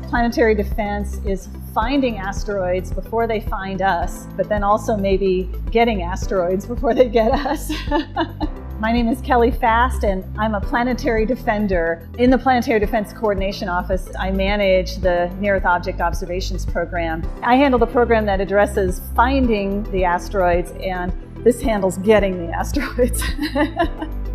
Planetary defense is finding asteroids before they find us, but then also maybe getting asteroids before they get us. My name is Kelly Fast, and I'm a planetary defender. In the Planetary Defense Coordination Office, I manage the Near-Earth Object Observations Program. I handle the program that addresses finding the asteroids, and this handles getting the asteroids.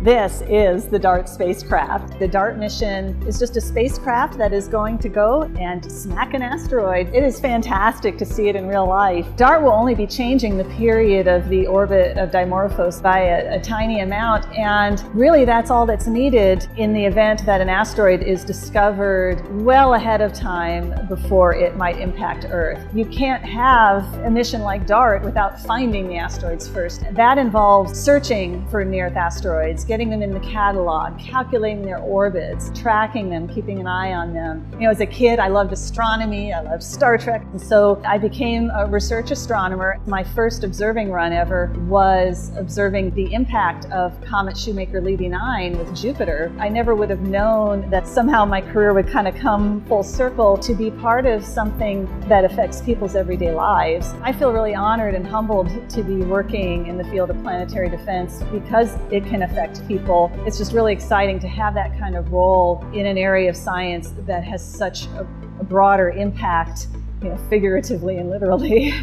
This is the DART spacecraft. The DART mission is just a spacecraft that is going to go and smack an asteroid. It is fantastic to see it in real life. DART will only be changing the period of the orbit of Dimorphos by a tiny amount, and really that's all that's needed in the event that an asteroid is discovered well ahead of time before it might impact Earth. You can't have a mission like DART without finding the asteroids first. That involves searching for near-Earth asteroids, getting them in the catalog, calculating their orbits, tracking them, keeping an eye on them. You know, as a kid, I loved astronomy, I loved Star Trek, and so I became a research astronomer. My first observing run ever was observing the impact of comet Shoemaker-Levy 9 with Jupiter. I never would have known that somehow my career would kind of come full circle to be part of something that affects people's everyday lives. I feel really honored and humbled to be working in the field of planetary defense because it can affect people. It's just really exciting to have that kind of role in an area of science that has such a broader impact, you know, figuratively and literally.